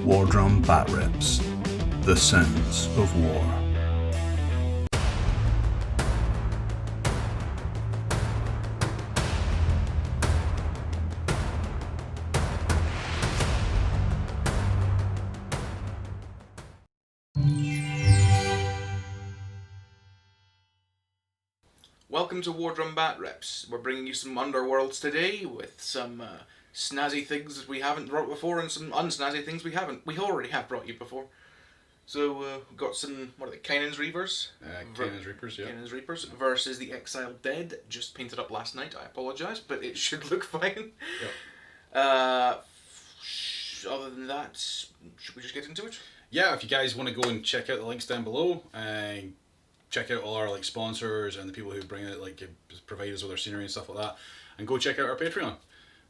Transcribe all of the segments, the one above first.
War Drum Bat Rips, The Sins of War. Welcome to War Drum Bat Rips. We're bringing you some Underworlds today with some snazzy things that we haven't brought before and some unsnazzy things we already have brought you before. So we've got some, what are they, Kainan's Reapers? Kainan's Reapers, yeah. Kainan's Reapers versus the Exiled Dead. Just painted up last night, I apologise, but it should look fine. Yep. Other than that, should we just get into it? Yeah, if you guys want to go and check out the links down below and check out all our sponsors and the people who bring it, provide us with our scenery and stuff like that, and go check out our Patreon.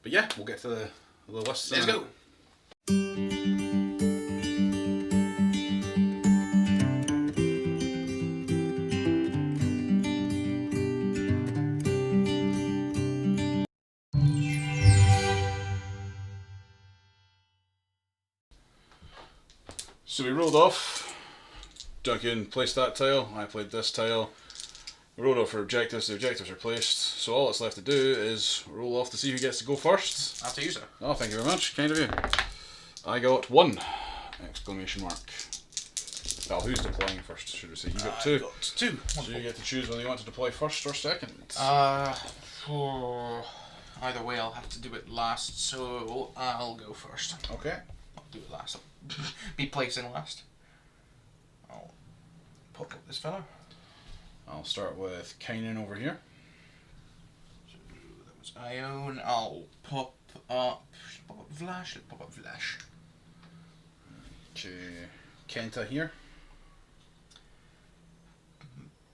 But yeah, we'll get to the list. Let's go. So we rolled off. Duncan placed that tile. I played this tile. We rolled off for objectives. The objectives are placed. So all that's left to do is roll off to see who gets to go first. After you, sir. Oh, thank you very much. Kind of you. I got 1! Exclamation mark. Well, who's deploying first, should we say? You got 2. I got 2. So you get to choose whether you want to deploy first or second. Either way, I'll have to do it last, so I'll go first. Okay. I'll do it last. I'll be placing last. I'll pop up this fella. I'll start with Kainan over here. So that was Ione. I'll pop up Vlash. Let's pop up Vlash. Okay. Kenta here.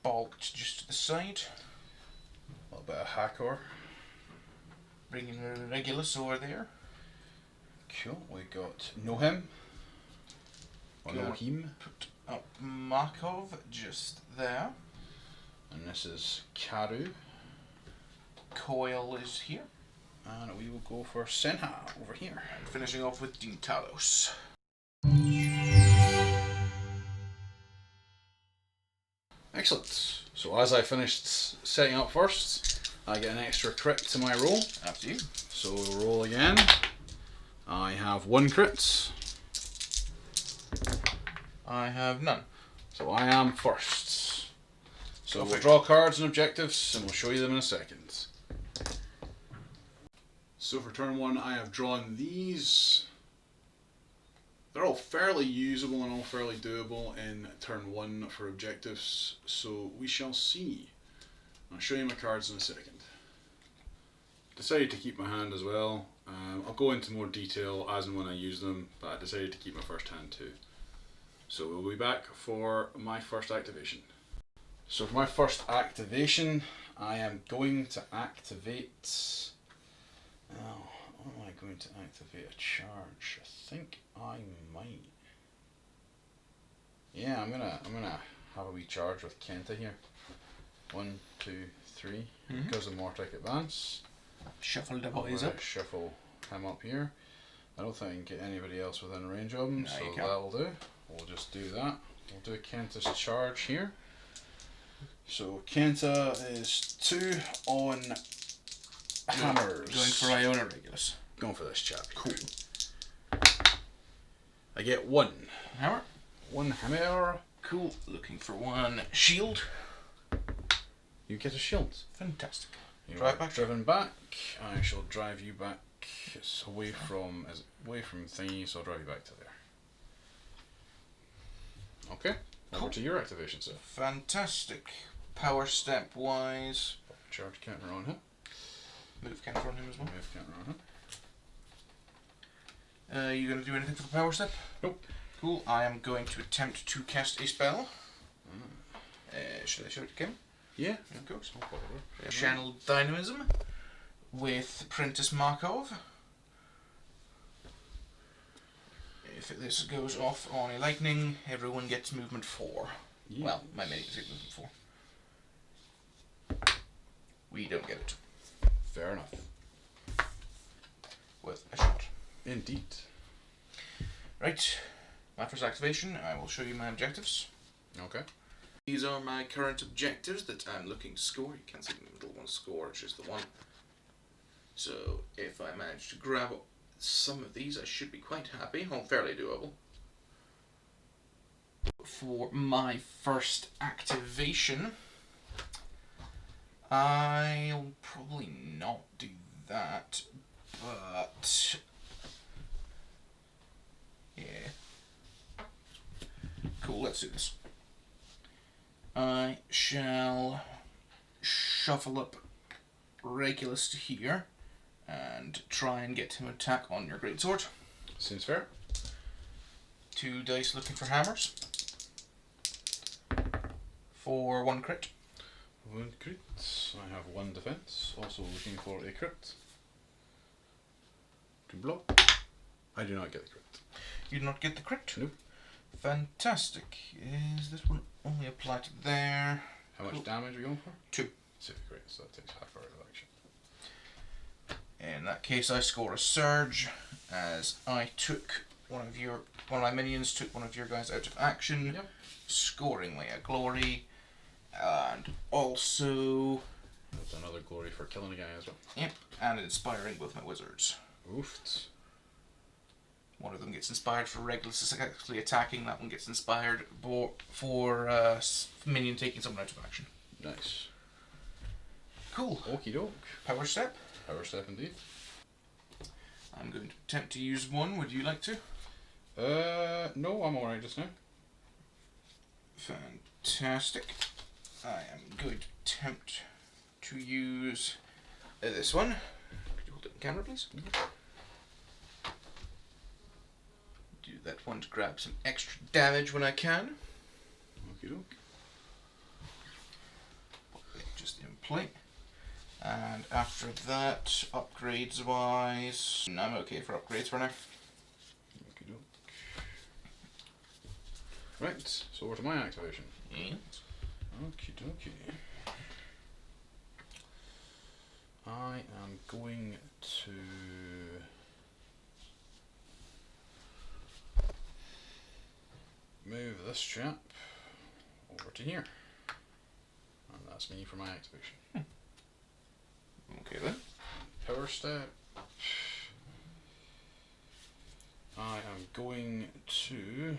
Balked just to the side. A little bit of Hakor. Bringing a Regulus over there. Cool. We got Nohem. Or Nohim. Put up Markov just there. And this is Karu. Coil is here. And we will go for Senha over here. And finishing off with Dean Talos. Excellent. So as I finished setting up first, I get an extra crit to my roll. After you. So we'll roll again. I have 1 crit. I have none. So I am first. So Go we'll for it. draw cards and objectives and we'll show you them in a second. So for turn 1 I have drawn these. They're all fairly usable and all fairly doable in turn 1 for objectives, so we shall see. I'll show you my cards in a second. Decided to keep my hand as well. I'll go into more detail as and when I use them, but I decided to keep my first hand too. So we'll be back for my first activation. So for my first activation, I am going to activate... Oh, am I going to activate a charge? I think I might. Yeah, I'm gonna have a wee charge with Kenta here. 1, 2, 3. Because of Mortic Advance. Shuffle the boys up. Shuffle him up here. I don't think I can get anybody else within range of him, No, so you can't. that'll do. We'll just do that. We'll do Kenta's charge here. So Kenta is 2 on hammers. Going for Iona Regulus. Going for this chap. Cool. I get 1. Hammer. 1 hammer. Cool. Looking for 1 shield. You get a shield. Fantastic. You Drive are back. driven back. I shall drive you back. It's away from thingy, so I'll drive you back to there. Okay. Over to your activation, sir. Fantastic. Power step wise. Charge counter on him. Move counter on him as well. Move counter on him. You going to do anything for the power step? Nope. Cool. I am going to attempt to cast a spell. Should I show it to Kim? Yeah. Of course. No problem. Channel Dynamism with Prentice Markov. If this goes off on a lightning, everyone gets movement 4. Yeah. Well, my mini gets movement 4. We don't get it. Fair enough. Worth a shot. Indeed. Right, my first activation, I will show you my objectives. Okay. These are my current objectives that I'm looking to score. You can't see the middle one score, it's just the one. So if I manage to grab some of these, I should be quite happy. All fairly doable. For my first activation, I'll probably not do that, but yeah. Cool, let's do this. I shall shuffle up Regulus to here and try and get him to attack on your greatsword. Seems fair. 2 dice looking for hammers. For 1 crit. 1 crit. I have 1 defense. Also looking for a crit. To block. I do not get the crit. You do not get the crit? Nope. Fantastic. Is this one only applied to there? How much damage are we going for? 2. Great, so that takes half our reduction. In that case, I score a surge, as I took one of my minions took one of your guys out of action, Yep. scoring me a glory, and also That's another glory for killing a guy as well. yep, and inspiring both my wizards. Oofed. One of them gets inspired for Regulus successfully attacking. That one gets inspired for minion taking someone out of action. Nice. Cool. Okie doke. Power step. Power step indeed. I'm going to attempt to use one. Would you like to? No, I'm alright just now. Fantastic. I am going to attempt to use this one. Could you hold it in camera, please? Do that one to grab some extra damage when I can. Okie doke. Just in play. And after that, upgrades wise, I'm okay for upgrades for now. Okie doke. Right, so over to my activation. Yeah. Okie dokie. I am going to move this chap over to here. And that's me for my activation. Okay then. Power step. I am going to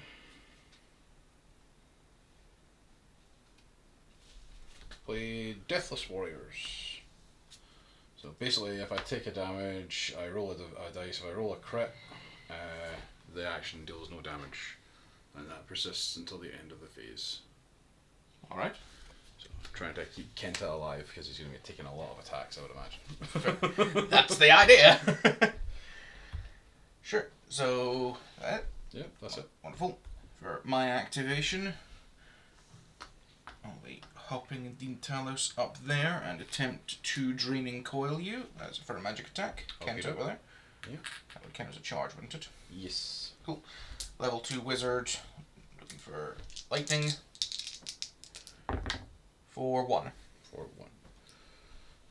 play Deathless Warriors. So basically, if I take a damage, I roll a dice. If I roll a crit, the action deals no damage, and that persists until the end of the phase. Alright. So trying to keep Kenta alive because he's going to be taking a lot of attacks, I would imagine. That's the idea. Sure. So Yep, that's it. wonderful. For my activation, I'll be hopping Dean Talos up there and attempt to Draining Coil you as for a magic attack. Count Okay, over there. Yeah. That would count as a charge, wouldn't it? Yes. Cool. Level 2 wizard. Looking for lightning. For 1. For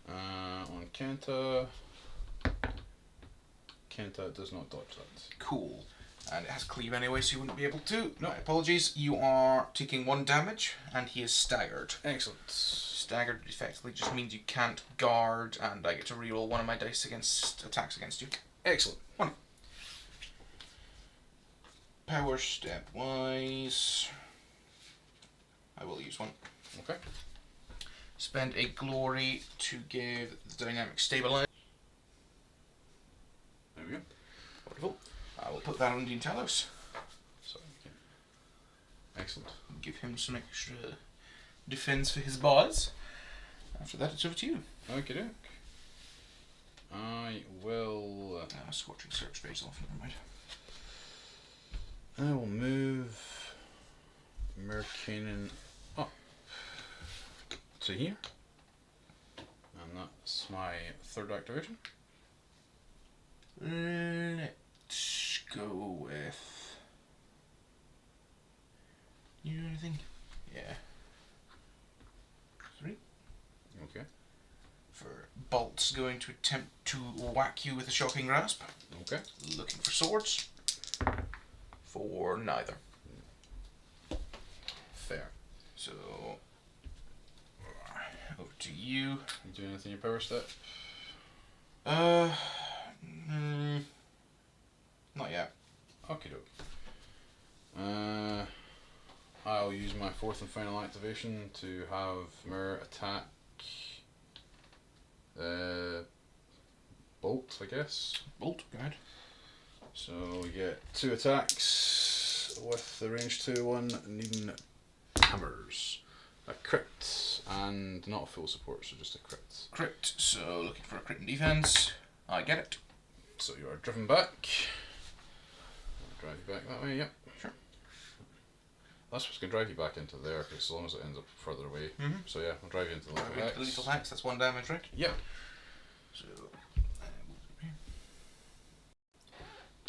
1. On Kenta. Kenta does not dodge that. Cool. And it has cleave anyway, so you wouldn't be able to. No. My apologies. You are taking 1 damage, and he is staggered. Excellent. Staggered effectively just means you can't guard, and I get to reroll one of my dice against attacks against you. Excellent. Wonderful. Power step wise, I will use one. Okay. Spend a glory to give the dynamic stabilize. There we go. Wonderful. I will put that on Dean Talos. So, okay. Excellent. Give him some extra defense for his bars. After that, it's over to you. Okie doke. I will. Scorching Search phase off, never mind. I will move Kainan up to here. And that's my 3rd activation. Let's go with. You know anything? Yeah. 3. Okay. For Bolt's going to attempt to whack you with a Shocking Grasp. Okay. Looking for swords. for neither. Fair. So, over to you. You do anything in your power step? Not yet. Okie doke. I'll use my fourth and final activation to have Mir attack Bolt, I guess. Bolt, go ahead. So we get 2 attacks with the range 2 one, needing hammers. A crit and not a full support, so just a crit. Crit, so looking for a crit in defense. I get it. So you are driven back. I'll drive you back that way, yep. Sure. That's what's going to drive you back into there, because as long as it ends up further away. Mm-hmm. So yeah, I'll drive you into the lethal hex. Lethal hex, that's 1 damage, right? Yep.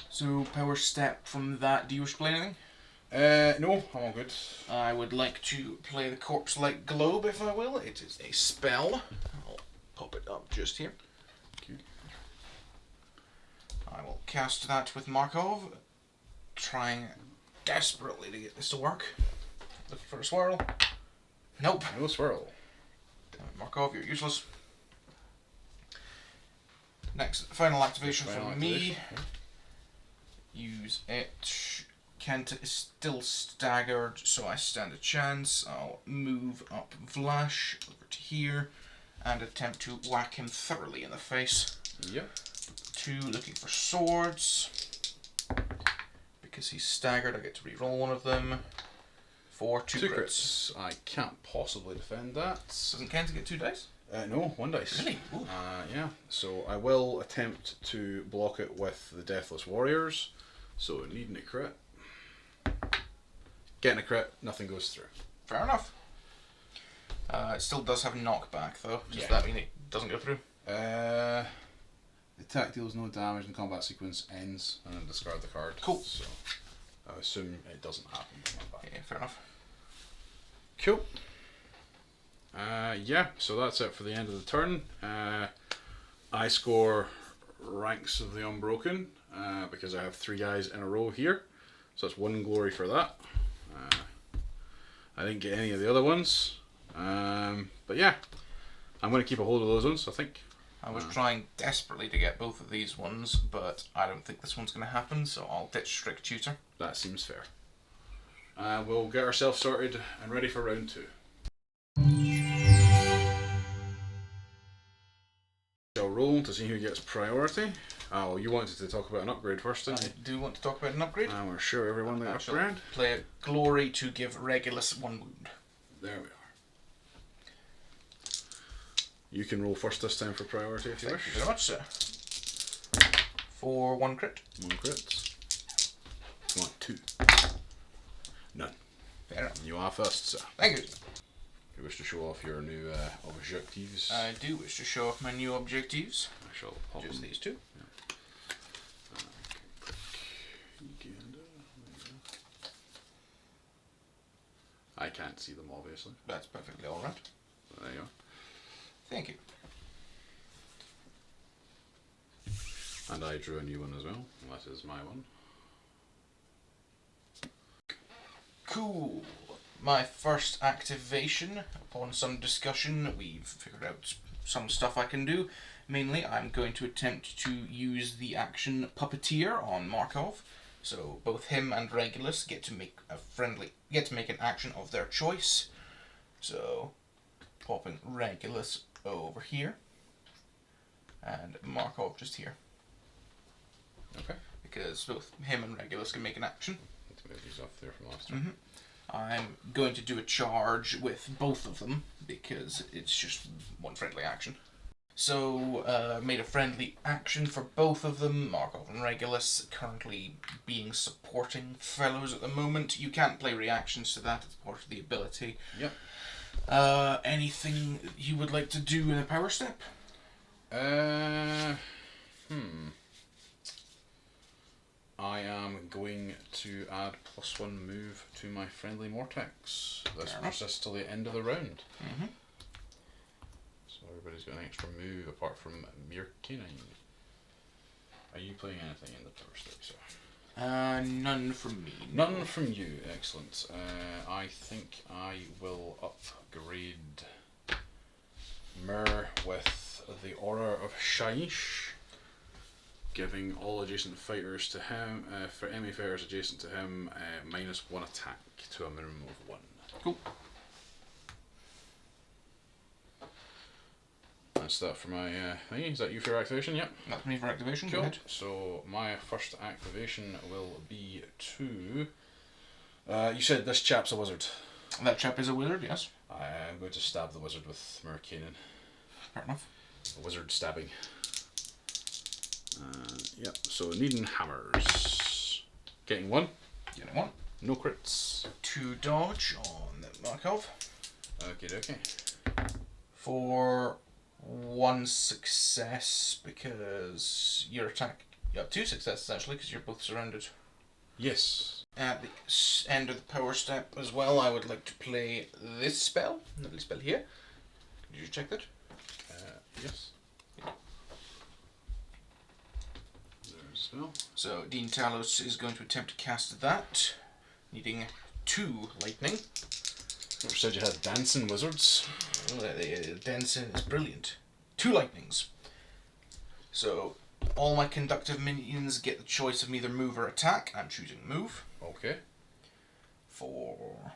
So, power step from that. Do you wish to play anything? No, I'm all good. I would like to play the Corpse-like Globe, if I will. It is a spell. I'll pop it up just here. Cute. I will cast that with Markov, trying desperately to get this to work. Looking for a swirl. Nope. No swirl. Damn it, Markov, you're useless. Next, final activation from me. Use it. Kent is still staggered, so I stand a chance. I'll move up Vlash over to here and attempt to whack him thoroughly in the face. Yep. 2, looking for swords. Because he's staggered, I get to reroll one of them. 4, 2 crits. I can't possibly defend that. Doesn't Kent get 2 dice? No, 1 dice. Really? Ooh. Yeah, so I will attempt to block it with the Deathless Warriors. So needing a crit. Getting a crit, nothing goes through. Fair enough. It still does have knockback though. Does that mean it doesn't go through? The attack deals no damage and combat sequence ends, and then discard the card. Cool. So I assume it doesn't happen with my back. Yeah, fair enough. Cool. Yeah, so that's it for the end of the turn. I score Ranks of the Unbroken because I have 3 guys in a row here. So that's 1 glory for that. I didn't get any of the other ones. But yeah, I'm going to keep a hold of those ones, I think. I was trying desperately to get both of these ones, but I don't think this one's going to happen, so I'll ditch Strict Tutor. That seems fair. We'll get ourselves sorted and ready for round 2. I'll roll to see who gets priority. Oh, you wanted to talk about an upgrade first, didn't you? I do want to talk about an upgrade. We're sure everyone that upgrade. Play a Glory to give Regulus 1 wound. There we are. You can roll first this time for priority if you wish. Thank you very much, sir. For 1 crit. 1 crit. 1, 2. None. Fair enough. You are first, sir. Thank you. You wish to show off your new objectives? I do wish to show off my new objectives. I shall pop Just them. these 2. I can't see them, obviously. That's perfectly alright. There you go. Thank you. And I drew a new one as well. That is my one. Cool. My first activation, upon some discussion, we've figured out some stuff I can do. Mainly, I'm going to attempt to use the action Puppeteer on Markov. So both him and Regulus get to make an action of their choice. So popping Regulus over here and Markov just here. Okay. Because both him and Regulus can make an action. Need to move these off there from last time. I'm going to do a charge with both of them because it's just 1 friendly action. So, made a friendly action for both of them. Markov and Regulus currently being supporting fellows at the moment. You can't play reactions to that, it's part of the ability. Yep. Anything you would like to do in a power step? I am going to add +1 move to my friendly Mortex. This persists till the end of the round. So everybody's got an extra move apart from mere Kainan. Are you playing anything in the power step, sir? None from me. No. None from you. Excellent. I think I will upgrade Myr with the Aura of Shaiish, giving all adjacent fighters to him, for enemy fighters adjacent to him, -1 attack to a minimum of 1. Cool. That's that for my thingy. Is that you for your activation? Yep. That's me for activation. Cool. Go ahead. So my first activation will be to. You said this chap's a wizard. That chap is a wizard, yes. I am going to stab the wizard with Kainan. Fair enough. Wizard stabbing. Yep. So needing hammers. Getting 1. Getting 1. No crits. 2 dodge on the Markov. Okay. For 1 success because your attack. You have 2 successes actually because you're both surrounded. Yes. At the end of the power step as well, I would like to play this spell. Lovely spell here. Did you check that? Yes. There's a spell. So Dean Talos is going to attempt to cast that, needing 2 lightning. You said you had dancing wizards. Dancing is brilliant. 2 lightnings. So all my conductive minions get the choice of either move or attack. I'm choosing move. Okay. For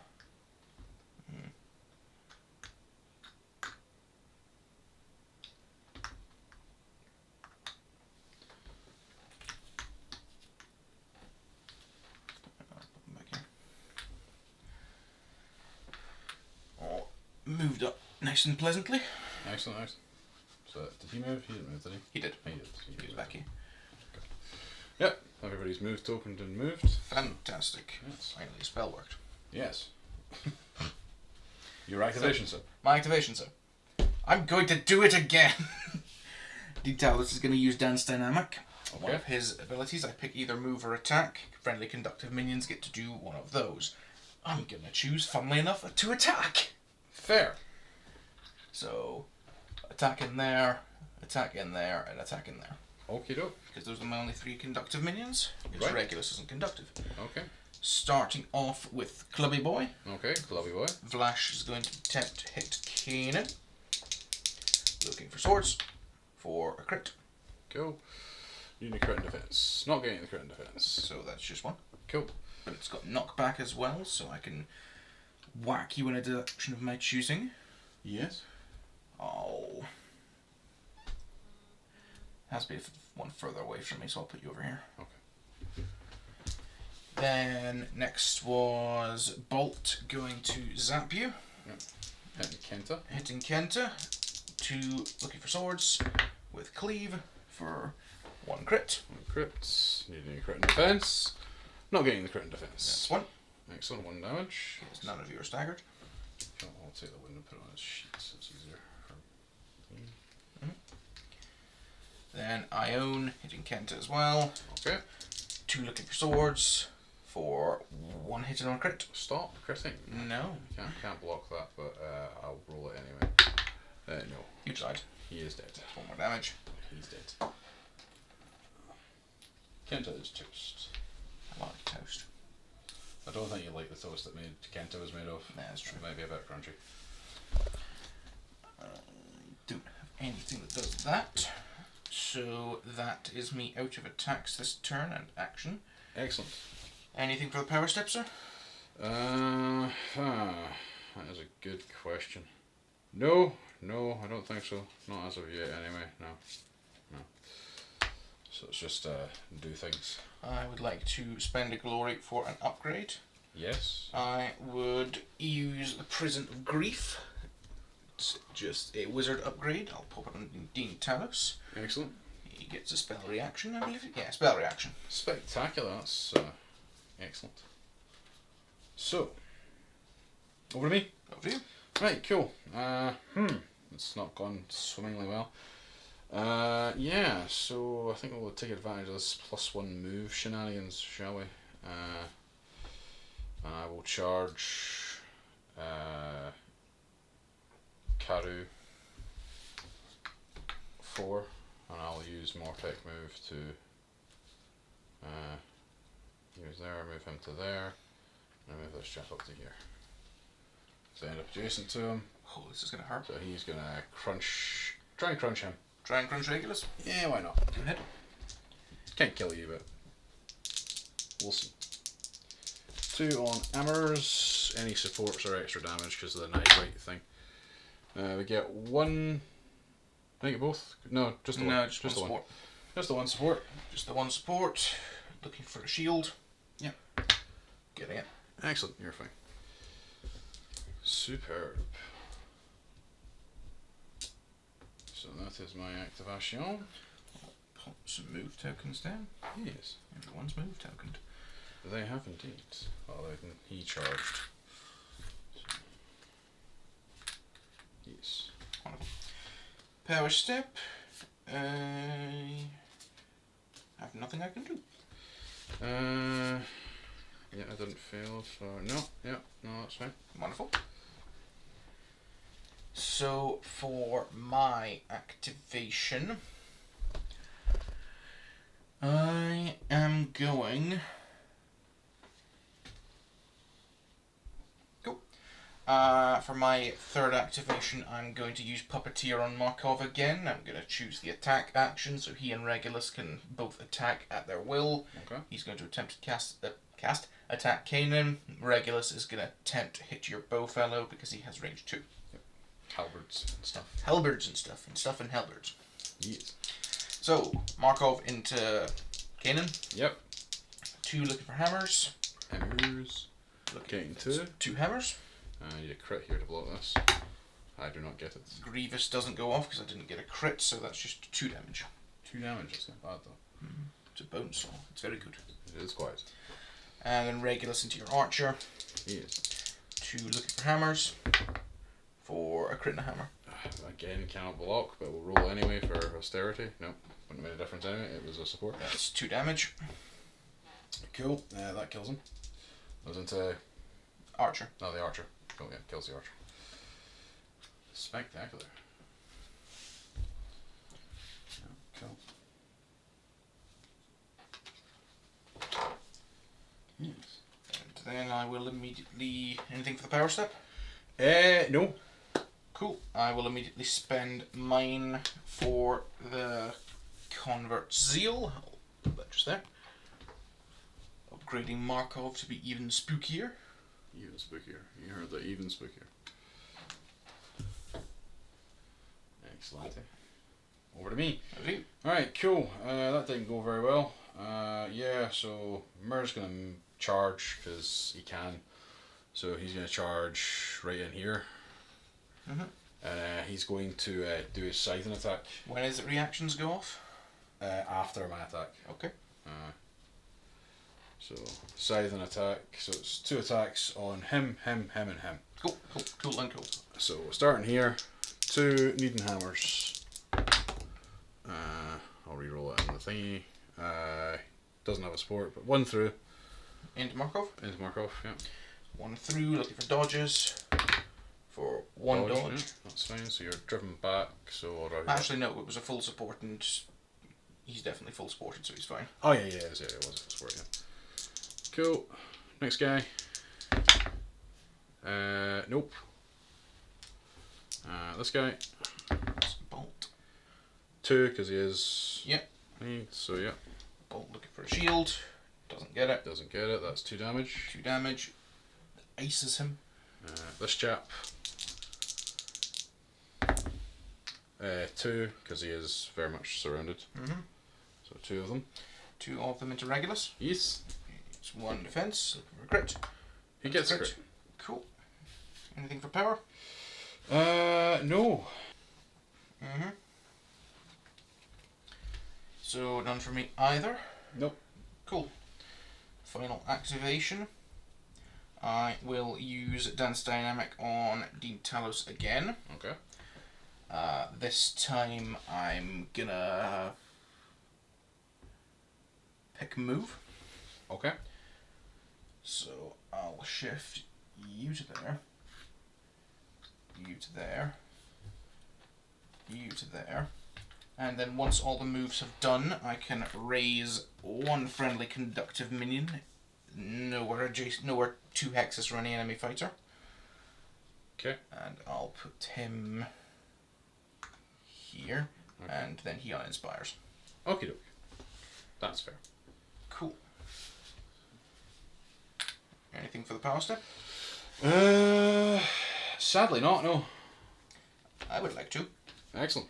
moved up nice and pleasantly. Excellent. So did he move? He didn't move, did he? He did. He He was back here. Yep. Everybody's moved, tokened, and moved. Fantastic. Yes. Finally, the spell worked. Yes. Your activation, sir. My activation, sir. I'm going to do it again. Detalis is going to use Dance Dynamic. Okay. One of his abilities, I pick either move or attack. Friendly conductive minions get to do one of those. I'm going to choose, funnily enough, to attack. Fair. So, attack in there, and attack in there. Okie doke. Because those are my only 3 conductive minions. Because Right. Regulus isn't conductive. Okay. Starting off with Clubby Boy. Okay, Clubby Boy. Vlash is going to attempt to hit Kainan. Looking for swords for a crit. Cool. Needing a crit in defense. Not getting the crit in defense. So that's just 1. Cool. But it's got knockback as well, so I can whack you in a direction of my choosing. Yes. Oh. Has to be one further away from me, so I'll put you over here. Okay. Then next was Bolt going to zap you. Yep. Hitting Kenta. Hitting Kenta. 2 looking for swords with cleave for 1 crit. 1 crits. Needing a crit in defense. Not getting the crit in defense. That's 1. Excellent. 1 damage. Because none of you are staggered. I'll take the wind and put it on his sheet so it's easier. Then Ione hitting Kenta as well. Okay. 2 looking for swords for 1 hit on crit. Stop critting. No. Can't block that, but I'll roll it anyway. No. You tried. He is dead. 1 more damage. He's dead. Kenta is toast. I like toast. I don't think you like the toast that Kenta was made of. Nah, that's true. It might be a bit crunchy. Don't have anything that does that. So that is me out of attacks this turn and action. Excellent. Anything for the power step, sir? That is a good question. No, I don't think so. Not as of yet, anyway. No. So it's just do things. I would like to spend a glory for an upgrade. Yes. I would use the Prison of Grief. It's just a wizard upgrade. I'll pop it on Dean Talos. Excellent. He gets a spell reaction, I believe. Yeah, spell reaction. Spectacular. That's excellent. So, over to me. Over to you. Right, cool. It's not gone swimmingly well. Yeah, so I think we'll take advantage of this +1 move shenanigans, shall we? And I will charge Karu 4, and I'll use Mortec move to He was there, move him to there, and move this chap up to here. So end up adjacent to him. Oh, this is gonna hurt. So he's gonna try and crunch him. Try and crunch Regulus. Yeah, why not? Go ahead. Can't kill you, but we'll see. 2 on hammers. Any supports are extra damage because of the night right thing. We get 1. I think both. No, just the one. No, just one the support. one. Just the one support. Just the one support. Looking for a shield. Yep. Getting it. Excellent. You're fine. Superb. So that is my activation. Put some move tokens down. Yes. Everyone's move tokened. They have indeed. Although he charged. Yes. Wonderful. Power step. I have nothing I can do. Yeah, I didn't fail, so no, that's fine. Wonderful. So for my activation, I am going. Go. For my third activation, I'm going to use Puppeteer on Markov again. I'm going to choose the attack action, so he and Regulus can both attack at their will. Okay. He's going to attempt to attack Kainan. Regulus is going to attempt to hit your bowfellow because he has range 2. Yep. Halberds and stuff. Halberds and stuff and halberds. Yes. So, Markov into Kainan. Yep. 2 looking for hammers. Hammers. Looking 2. 2 hammers. I need a crit here to block this. I do not get it. Grievous doesn't go off because I didn't get a crit, so that's just 2 damage. 2 damage, that's not bad though. It's a bone saw. It's very good. It is quite. And then Regulus into your archer. Yes. 2 looking for hammers. For a crit and a hammer. Again, cannot block, but we'll roll anyway for austerity. No, wouldn't have made a difference anyway. It was a support. That's 2 damage. Cool. That kills him. Goes into Archer. no, the archer. Oh yeah, kills the archer. Spectacular. Yeah, cool. Yes. And then I will immediately... Anything for the power step? No. Cool. I will immediately spend mine for the Convert Zeal. I'll put that just there. Upgrading Markov to be even spookier. Even spookier. You heard that, even spookier. Excellent. Over to me. Okay. Alright, cool. That didn't go very well. Yeah, so Mur's going to charge because he can. So he's going to charge right in here. He's going to do his scything attack. When is it reactions go off? After my attack. Okay. So scything attack. So it's 2 attacks on him, and him. Cool. So starting here, 2 needing hammers. I'll re-roll it in the thingy. Doesn't have a support, but 1 through. Into Markov. Into Markov, yeah. 1 through, looking for dodges. For 1 dodge. Yeah, that's fine. So you're driven back. So Actually, no, it was a full support, and he's definitely full supported, so he's fine. Oh yeah, it was a full support. Yeah. Cool. Next guy. Nope. This guy. Bolt. 2 because he is. Yep. So yeah. Bolt looking for a shield. Doesn't get it. Doesn't get it. That's 2 damage. 2 damage. Aces him. This chap. 2 because he is very much surrounded. So 2 of them. 2 of them into Regulus. Yes. It's 1 defense. Looking for a crit. He gets a crit. Cool. Anything for power? No. So none for me either. Nope. Cool. Final activation. I will use Dance Dynamic on Dean Talos again. Okay. This time I'm gonna pick move. Okay. So I'll shift you to there, you to there, you to there, and then once all the moves have done, I can raise 1 friendly conductive minion nowhere adjacent, nowhere 2 hexes from any enemy fighter. Okay. And I'll put him here, and then he uninspires. Okie doke. That's fair. Cool. Anything for the power step? Sadly not, no. I would like to. Excellent.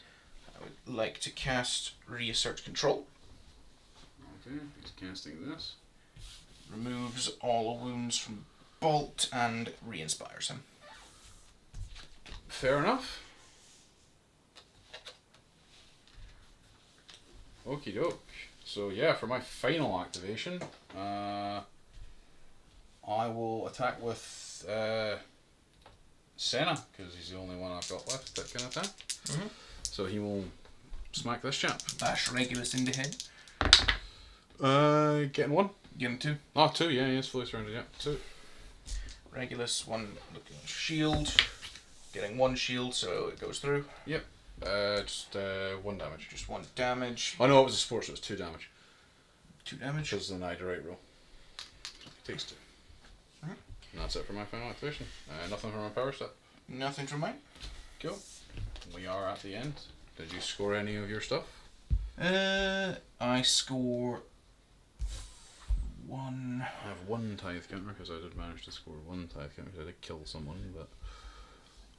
I would like to cast Reassert Control. Okay, he's casting this. Removes all wounds from Bolt and re-inspires him. Fair enough. Okie doke. So yeah, for my final activation, I will attack with Senna, because he's the only one I've got left that can attack. Mm-hmm. So he will smack this chap. Bash Regulus in the head. Getting 1. Give him 2. Oh, 2, yeah, he's fully surrounded, yeah. 2. Regulus, 1 looking shield. Getting 1 shield, so it goes through. Yep. Just 1 damage. Just 1 damage. Oh no, it was a sport, so it's 2 damage. 2 damage. Because of the Niderite roll. It takes 2. Mm-hmm. And that's it for my final activation. Nothing for my power step. Nothing from mine. Cool. We are at the end. Did you score any of your stuff? I score 1. I have 1 tithe counter because I did manage to score 1 tithe counter because I did kill someone, but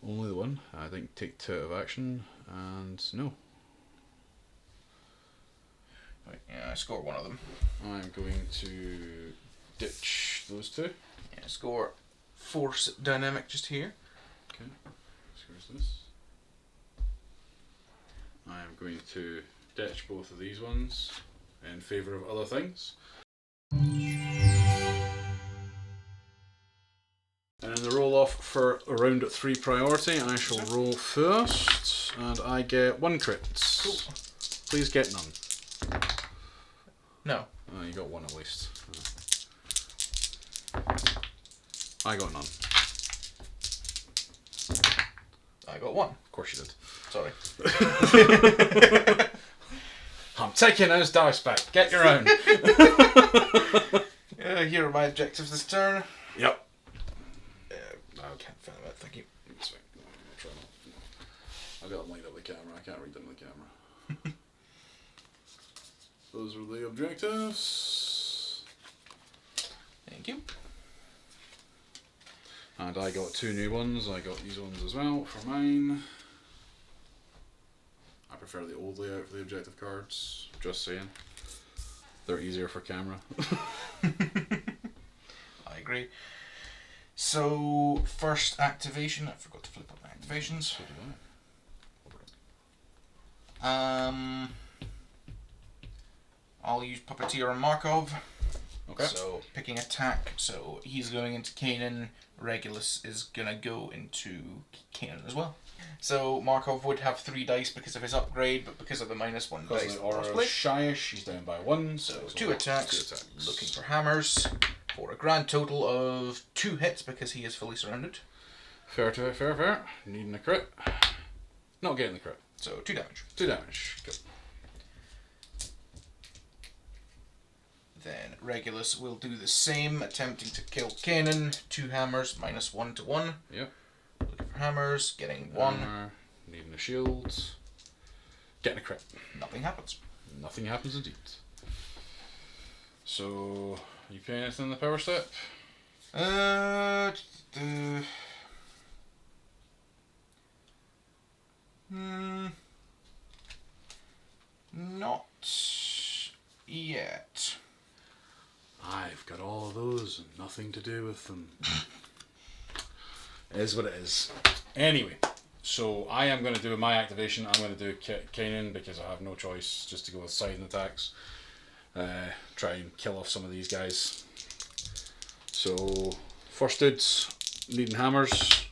only the 1. I think take 2 out of action, and no. Right, yeah, I score 1 of them. I'm going to ditch those 2. Yeah, score Force Dynamic just here. Okay, scores this. I am going to ditch both of these ones in favour of other things. And in the roll off for a round at 3 priority, I shall roll first, and I get 1 crit. Cool. Please get none. No. Oh, you got 1 at least. I got none. I got 1. Of course you did. Sorry. I'm taking those dice back. Get your own. Here are my objectives this turn. Yep. I can't find that, thank you. That's fine. I'll try not. I got them lined up the camera. I can't read them on the camera. Those were the objectives. Thank you. And I got 2 new ones. I got these ones as well for mine. I prefer the old layout for the objective cards. Just saying. They're easier for camera. I agree. So, first activation. I forgot to flip up my activations. So did I'll use Puppeteer and Markov. Okay. So, picking attack. So, he's going into Kainan. Regulus is going to go into Kainan as well. So, Markov would have 3 dice because of his upgrade, but because of the -1 dice. Or Shyish, she's down by 1. So, 2 attacks. Looking for hammers. For a grand total of 2 hits because he is fully surrounded. Fair to it, fair. Needing a crit. Not getting the crit. So 2 damage. 2 damage. Good. Then Regulus will do the same, attempting to kill Kainan. 2 hammers, -1 to 1. Yep. Looking for hammers, getting 1. Needing a shield. Getting a crit. Nothing happens. Nothing happens indeed. So, you pay anything in the power step? Not yet. I've got all of those and nothing to do with them. It is what it is. Anyway, so I am going to do my activation. I'm going to do Kainan because I have no choice just to go with side attacks. Try and kill off some of these guys. So, first dudes, needing hammers.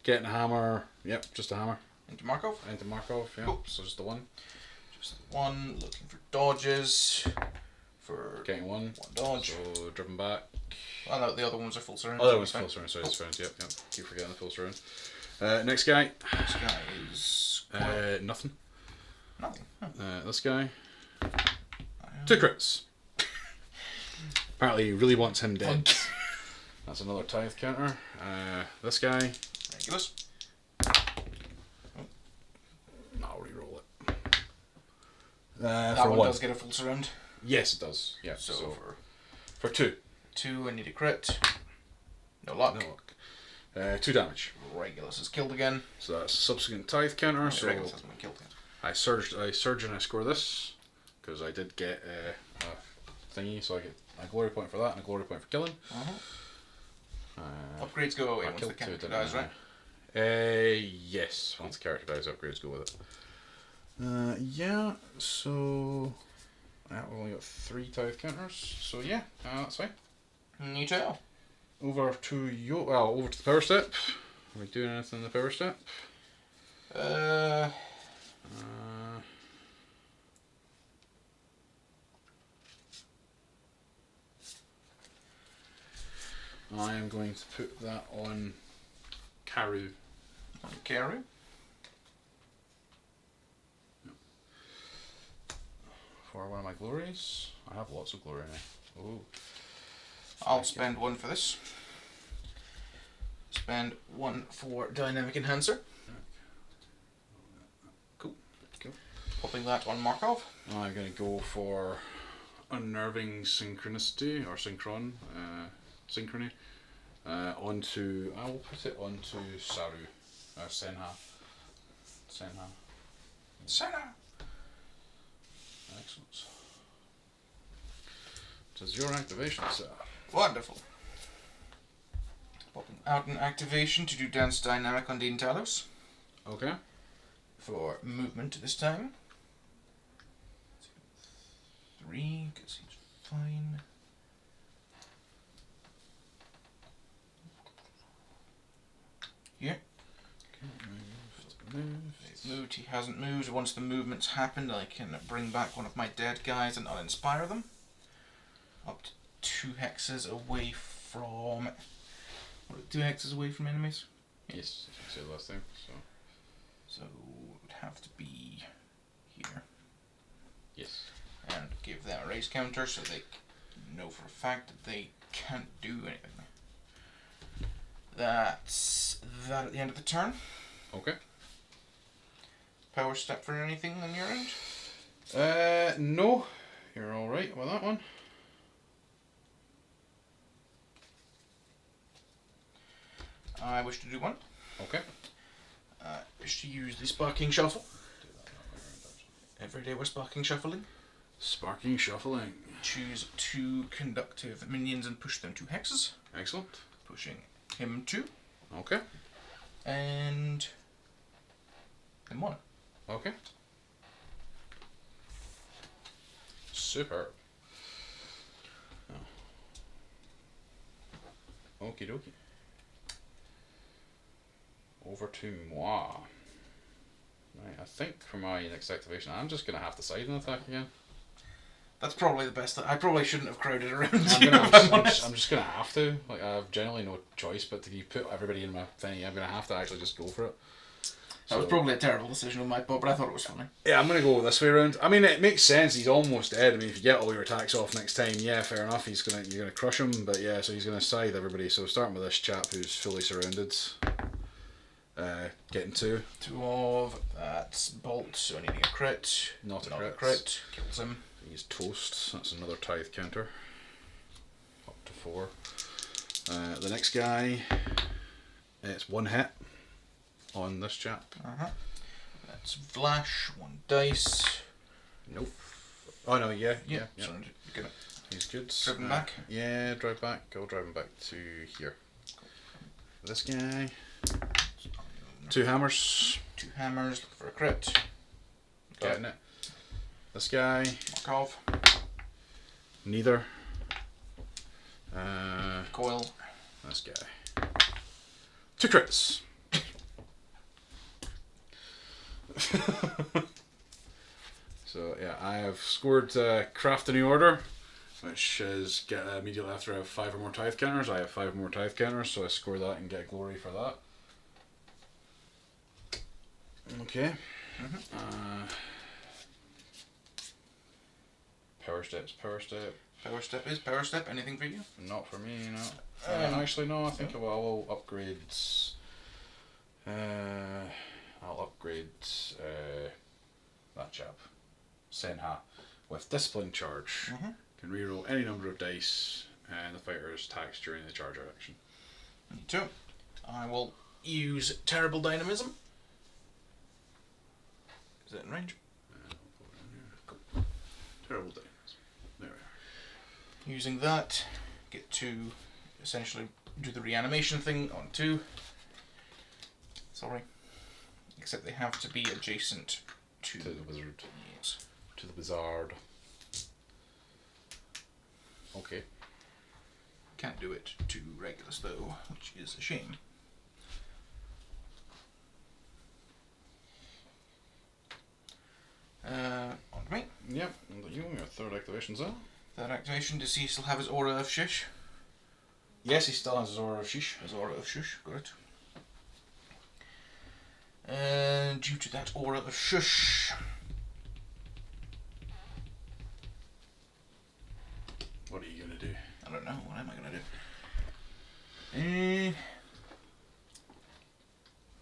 Getting a hammer. Yep, just a hammer. Into Markov. Into Markov, yeah. Cool. So just the 1. Just the 1. Looking for dodges. For Getting 1. 1 dodge. So driven back. Oh no, the other ones are full surround. Oh, that was full surround. Sorry, it's fine. Yep. Keep forgetting the full surround. Next guy. This guy is nothing. nothing. Huh. This guy. 2 crits. Apparently he really wants him dead. That's another tithe counter. This guy. Regulus. I'll reroll it. That for one does get a full surround. Yes, it does. Yeah. So, for 2. 2, I need a crit. No luck. No luck. 2 damage. Regulus is killed again. So that's a subsequent tithe counter. So Regulus hasn't been killed yet. I surge and I score this because I did get a thingy, so I get a glory point for that and a glory point for killing. Upgrades go away once the character dies, right? Yes. Once the character dies, upgrades go with it. Yeah. So we've only got 3 tithe counters. So yeah, that's fine. You too. Over to over to the power step. Are we doing anything in the power step? I am going to put that on Karu. On Karu? Yep. For one of my glories. I have lots of glory now. Ooh. I'll spend 1 for this. Spend 1 for Dynamic Enhancer. Cool. Popping that on Markov. I'm going to go for Unnerving Synchronicity, or Synchrony. I will put it onto Saru, or Senha. Excellent. Does your activation, sir? Wonderful. Popping out an activation to do Dance Dynamic on Dean Talos. Okay. For movement this time. 3, because he's fine. Here. He's moved, he hasn't moved. Once the movement's happened, I can bring back one of my dead guys and uninspire them. Up to 2 hexes away from... 2 hexes away from enemies? Yes, I said last time. So it would have to be here. Yes. And give them a raise counter so they know for a fact that they can't do anything. That's that at the end of the turn. Okay. Power step for anything on your end? No. You're alright with that one. I wish to do 1. Okay. I wish to use the Sparking Shuffle. Every day we're Sparking Shuffling. Sparking Shuffling. Choose 2 conductive minions and push them 2 hexes. Excellent. Pushing him 2. Okay. And him 1. Okay. Superb. Oh. Okie dokie. Over to moi. Right, I think for my next activation, I'm just going to have to side an attack again. That's probably the best. I probably shouldn't have crowded around I'm just going to have to. Like, I have generally no choice but to put everybody in my thing. I'm going to have to actually just go for it. That was probably a terrible decision on my part, but I thought it was funny. Yeah, I'm going to go this way around. I mean, it makes sense. He's almost dead. I mean, if you get all your attacks off next time, yeah, fair enough. You're going to crush him. But yeah, so he's going to scythe everybody. So starting with this chap who's fully surrounded. Getting 2. 2 of that's bolt, so I need to get a crit. Not a crit. Kills him. He's toast. That's another tithe counter. Up to 4. The next guy, it's 1 hit on this chap. That's Vlash, 1 dice. Nope. Oh no, yeah. So get it. He's good. Drive him back? Yeah, drive back. I'll drive him back to here. This guy. 2 hammers. 2 hammers, looking for a crit. Getting it. This guy. Markov. Neither. Coil. This guy. 2 crits. So yeah, I have scored Craft a New Order, which is get immediately after I have 5 or more tithe counters. I have 5 more tithe counters, so I score that and get glory for that. Okay. Power steps. Power step is power step. Anything for you? Not for me, no. Actually, no. I think I will upgrade. I'll upgrade that chap, Senha, with discipline charge. Can reroll any number of dice, and the fighter's attacks during the charge action. Me too. I will use terrible dynamism. Is that in range? Cool. Terrible dynamism. There we are. Using that, get to essentially do the reanimation thing on 2. Sorry. Except they have to be adjacent to the wizard. Yes. To the wizard. Okay. Can't do it to Regulus though, which is a shame. On to me. Yep, and your third activation's up. That activation, does he still have his aura of Shish? Yes, he still has his aura of Shish. His aura of Shush, got it. And due to that aura of Shush, What are you going to do? I don't know, what am I going to do?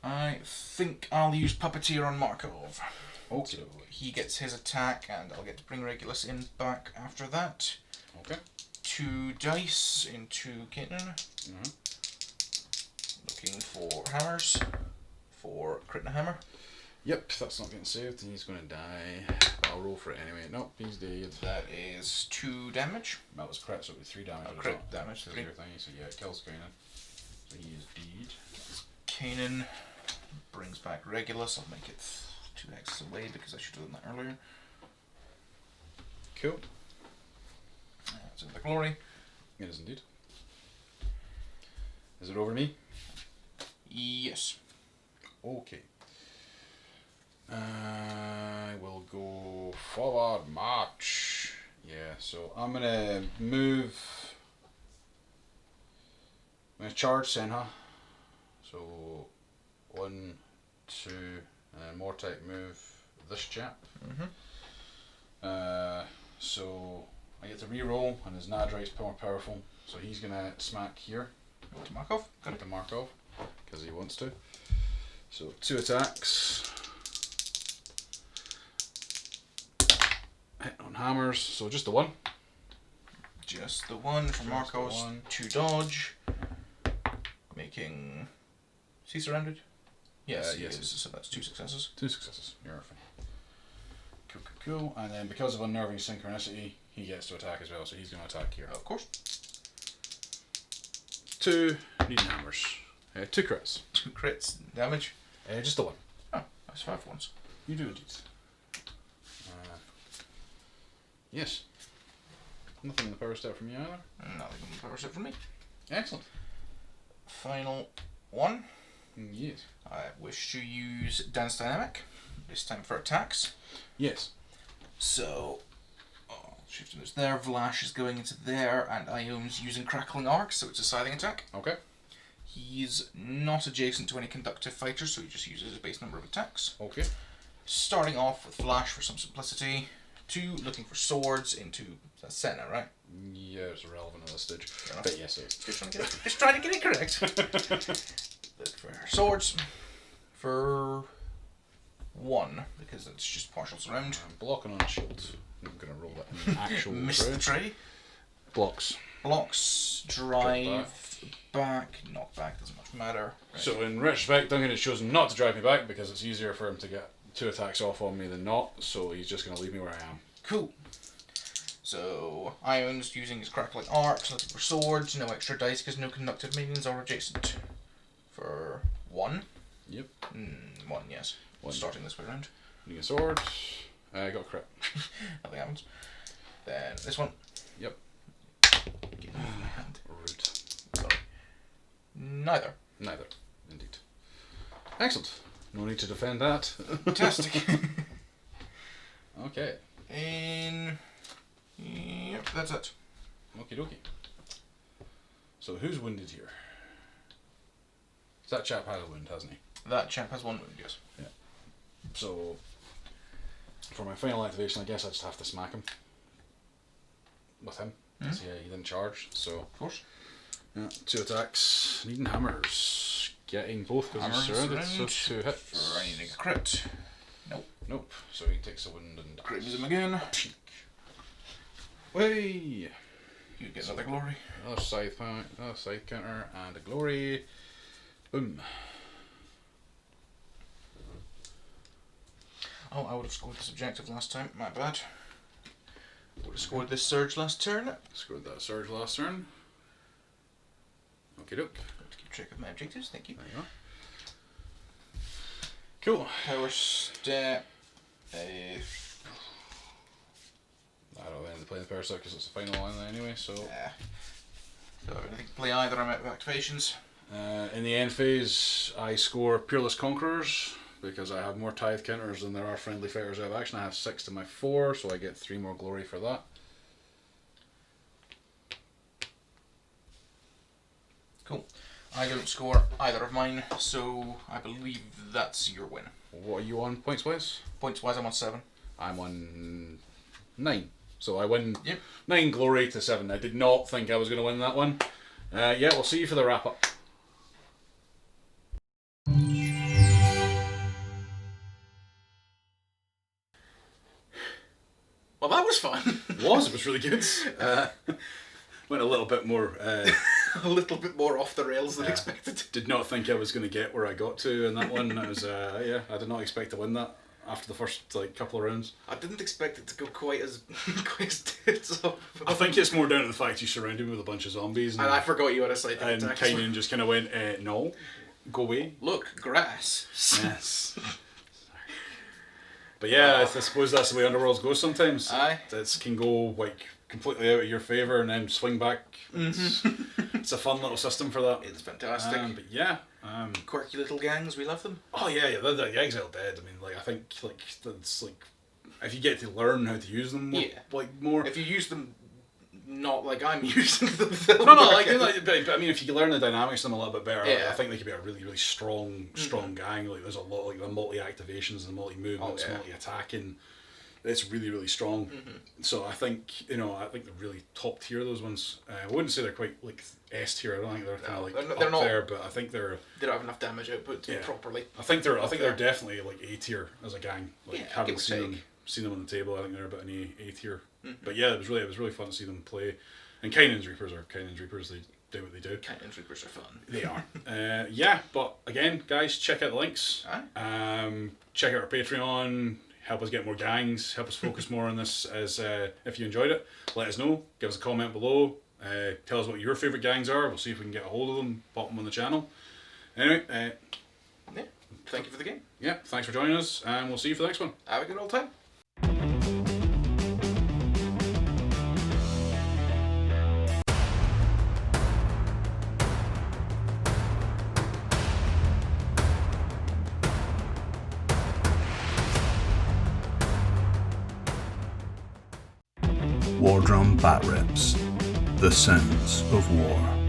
I think I'll use Puppeteer on Markov. Okay. So he gets his attack, and I'll get to bring Regulus in back after that. Okay. 2 dice into Kainan. Looking for hammers. For crit and a hammer. Yep, that's not getting saved. He's going to die. I'll roll for it anyway. Nope, he's dead. That is 2 damage. That was crit, so it'll be 3 damage. Oh, crit damage, 3. So yeah, it kills Kainan. So he is dead. Kainan brings back Regulus. I'll make it 2x away because I should have done that earlier. Cool. That's in the glory. It is indeed. Is it over me? Yes. Okay. I will go forward march. Yeah, so I'm gonna move. I'm gonna charge Senha. So 1, 2, and then more type move this chap. So I get to reroll, and his Nadrite's more powerful. So he's gonna smack here. To Markov. Got to Markov because he wants to. So 2 attacks. Hit on hammers, so just the 1. Just the 1 from Markov's. 2 dodge. Making. Is he surrounded? Yes, he yes. is. So that's 2 successes. 2 successes. You're fine. Cool. And then because of unnerving synchronicity, he gets to attack as well. So he's going to attack here. Of course. 2 needing hammers. 2 crits. 2 crits. Damage. Just the 1. Oh, that's 5 ones. You do indeed. Yes. Nothing in the power step from you either. Nothing in the power step from me. Excellent. Final 1. Yes. I wish to use Dance Dynamic. This time for attacks. Yes. So, shifting this there. Vlash is going into there, and Ion's using Crackling Arc, so it's a scything attack. Okay. He's not adjacent to any conductive fighters, so he just uses his base number of attacks. Okay. Starting off with Vlash for some simplicity. 2, looking for swords into Senna, right? Yeah, it's irrelevant at this stage. But yes, it is. Just trying to get it correct. Look for swords for 1, because it's just partial surround. I'm blocking on a shield. I'm going to roll that in actual Miss the tray. tray. Blocks. Blocks, drive, back, knock back, doesn't much matter. Right. So in retrospect, Duncan has chosen not to drive me back because it's easier for him to get 2 attacks off on me than not, so he's just going to leave me where I am. Cool. So, Ion's using his Crackling Arc, looking for swords, no extra dice because no conductive minions are adjacent. For 1. Yep. 1, yes. 1. Starting this way around. Need a sword. I got a crit. Nothing happens. Then this one. Yep. Give me my hand. Rude. Sorry. Neither. Neither. Indeed. Excellent. No need to defend that. Fantastic. Okay. Yep, that's it. Okie dokie. So who's wounded here? That chap has a wound, hasn't he? That chap has 1 wound, yes. Yeah. So, for my final activation, I guess I just have to smack him. With him. So yeah, he didn't charge, so... Of course. Yeah, 2 attacks, needing hammers. Getting both because he's surrounded, so 2 hits. Running a crit. Nope, so he takes a wound and dies. Crims him again. Way! You get another glory. Another scythe counter, and a glory. Boom. Oh, I would have scored this objective last time. My bad. Would have scored this surge last turn. Scored that surge last turn. Okie doke. To keep track of my objectives, thank you. There you are. Cool. Power step. I don't end up playing the power step because it's the final line anyway, so... Yeah. So I think play either, I'm out of activations. In the end phase, I score Peerless Conquerors because I have more tithe counters than there are friendly fighters out of action. I have 6 to my 4, so I get 3 more glory for that. Cool. I don't score either of mine, so I believe that's your win. What are you on points wise? Points wise, I'm on 7. I'm on 9. So I win Yep. 9 glory to 7. I did not think I was going to win that one. Yeah, we'll see you for the wrap up. Well, that was fun. It was really good. Went a little bit more... A little bit more off the rails than expected. Did not think I was going to get where I got to in that one. It was, yeah, I did not expect to win that after the first couple of rounds. I didn't expect it to go quite as tits up. I think it's more down to the fact you surrounded me with a bunch of zombies. And I forgot you had a side And attack. Kainan just kind of went, no, go away. Look, grass. Yes. But yeah, I suppose that's the way Underworlds goes sometimes. Aye. It can go like completely out of your favour and then swing back. It's a fun little system for that. It's fantastic. But yeah. Quirky little gangs, we love them. Oh yeah, the Exiled dead. I mean, like I think like that's like if you get to learn how to use them, more. If you use them, not like I'm using them. But I mean, if you can learn the dynamics of them a little bit better, Yeah. I think they could be a really, really strong gang. Like there's a lot like the multi-activations and multi-movements, multi-attacking. It's really, really strong. So I think I think they're really top tier, those ones. I wouldn't say they're quite like S tier. I don't think they're kind of like they're up not there, but I think they're. They don't have enough damage output to properly. I think they're definitely like A tier as a gang. Like having give or seen them on the table, I think they're about an A tier. But yeah, it was really fun to see them play. And Kainan's Reapers are Kainan's Reapers. They do what they do. Kainan's Reapers are fun. They are. Yeah, but again, guys, check out the links. Check out our Patreon. Help us get more gangs. Help us focus more on this. As if you enjoyed it, let us know. Give us a comment below. Tell us what your favourite gangs are. We'll see if we can get a hold of them. Pop them on the channel. Anyway, Thank you for the game. Yeah, thanks for joining us, and we'll see you for the next one. Have a good old time. Wardrum Bat Rips, The Sins of War.